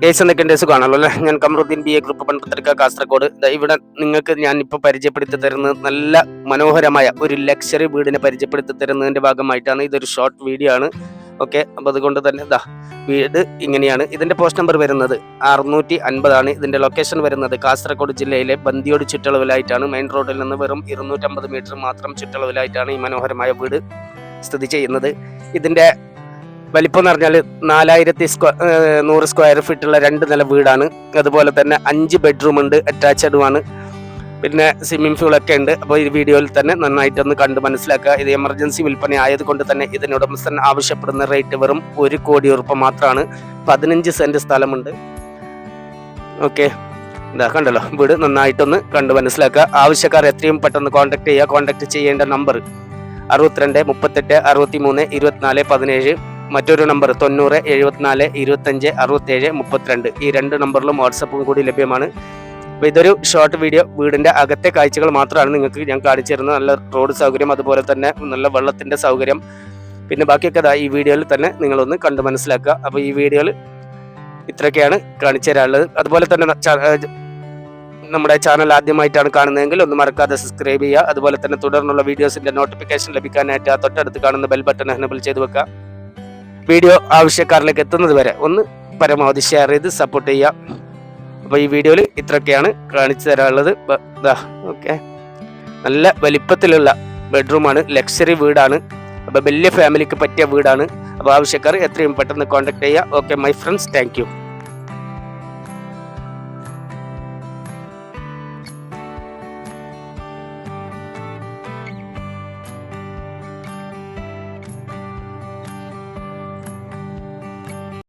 Case എന്തൊക്കെ സുഖമാണല്ലോ അല്ലേ? ഞാൻ കമറുദ്ദീൻ BA ഗ്രൂപ്പ് പണ്ഡിതർക്ക കാസർഗോഡ്. ഇവിടെ നിങ്ങൾക്ക് ഞാൻ ഇപ്പോൾ പരിചയപ്പെടുത്തി തരുന്നത് നല്ല മനോഹരമായ ഒരു ലക്ഷറി വീടിനെ പരിചയപ്പെടുത്തി തരുന്നതിൻ്റെ ഭാഗമായിട്ടാണ്. ഇതൊരു ഷോർട്ട് വീഡിയോ ആണ്. ഓക്കെ, അപ്പോൾ അതുകൊണ്ട് തന്നെ വീട് ഇങ്ങനെയാണ്. ഇതിൻ്റെ പോസ്റ്റ് നമ്പർ വരുന്നത് 650 ആണ്. ഇതിൻ്റെ ലൊക്കേഷൻ വരുന്നത് കാസർഗോഡ് ജില്ലയിലെ ബന്ദിയോട് ചുറ്റളവിലായിട്ടാണ്. മെയിൻ റോഡിൽ നിന്ന് വെറും 250 മീറ്റർ മാത്രം ചുറ്റളവിലായിട്ടാണ് ഈ മനോഹരമായ വീട് സ്ഥിതി ചെയ്യുന്നത്. ഇതിൻ്റെ വലിപ്പം എന്ന് പറഞ്ഞാൽ 4100 സ്ക്വയർ ഫീറ്റുള്ള 2 നില വീടാണ്. അതുപോലെ തന്നെ 5 ബെഡ്റൂം ഉണ്ട്, അറ്റാച്ചഡുമാണ്. പിന്നെ സ്വിമ്മിംഗ് പൂളൊക്കെ ഉണ്ട്. അപ്പോൾ ഈ വീഡിയോയിൽ തന്നെ നന്നായിട്ടൊന്ന് കണ്ട് മനസ്സിലാക്കുക. ഇത് എമർജൻസി വിൽപ്പന ആയതുകൊണ്ട് തന്നെ ഇതിന് ഉടമസ്ഥൻ ആവശ്യപ്പെടുന്ന റേറ്റ് വെറും 1 കോടി രൂപ മാത്രമാണ്. 15 സെന്റ് സ്ഥലമുണ്ട്. ഓക്കെ, കണ്ടല്ലോ, വീട് നന്നായിട്ടൊന്ന് കണ്ട് മനസ്സിലാക്കുക. ആവശ്യക്കാർ എത്രയും പെട്ടെന്ന് കോൺടാക്ട് ചെയ്യുക. കോൺടാക്ട് ചെയ്യേണ്ട നമ്പർ 62 38 63 24 17. മറ്റൊരു നമ്പർ 90 74 25 67 32. ഈ 2 നമ്പറിലും വാട്സപ്പും കൂടി ലഭ്യമാണ്. അപ്പോൾ ഇതൊരു ഷോർട്ട് വീഡിയോ. വീടിൻ്റെ അകത്തെ കാഴ്ചകൾ മാത്രമാണ് നിങ്ങൾക്ക് ഞാൻ കാണിച്ചു തരുന്നത്. നല്ല റോഡ് സൗകര്യം, അതുപോലെ തന്നെ നല്ല വെള്ളത്തിൻ്റെ സൗകര്യം. പിന്നെ ബാക്കിയൊക്കെ ഈ വീഡിയോയിൽ തന്നെ നിങ്ങളൊന്ന് കണ്ട് മനസ്സിലാക്കുക. അപ്പോൾ ഈ വീഡിയോയിൽ ഇത്രയൊക്കെയാണ് കാണിച്ചു തരാനുള്ളത്. അതുപോലെ തന്നെ നമ്മുടെ ചാനൽ ആദ്യമായിട്ടാണ് കാണുന്നതെങ്കിൽ ഒന്ന് മറക്കാതെ സബ്സ്ക്രൈബ് ചെയ്യുക. അതുപോലെ തന്നെ തുടർന്നുള്ള വീഡിയോസിൻ്റെ നോട്ടിഫിക്കേഷൻ ലഭിക്കാനായിട്ട് തൊട്ടടുത്ത് കാണുന്ന ബെൽ ബട്ടൺ എനേബിൾ ചെയ്ത് വെക്കുക. വീഡിയോ ആവശ്യക്കാരിലേക്ക് എത്തുന്നത് വരെ ഒന്ന് പരമാവധി ഷെയർ ചെയ്ത് സപ്പോർട്ട് ചെയ്യുക. അപ്പോൾ ഈ വീഡിയോയിൽ ഇത്രയൊക്കെയാണ് കാണിച്ചു തരാനുള്ളത്. ഓക്കെ, നല്ല വലിപ്പത്തിലുള്ള ബെഡ്റൂമാണ്, ലക്ഷറി വീടാണ്. അപ്പോൾ വലിയ ഫാമിലിക്ക് പറ്റിയ വീടാണ്. അപ്പോൾ ആവശ്യക്കാർ എത്രയും പെട്ടെന്ന് കോൺടാക്ട് ചെയ്യുക. Okay my friends, thank you.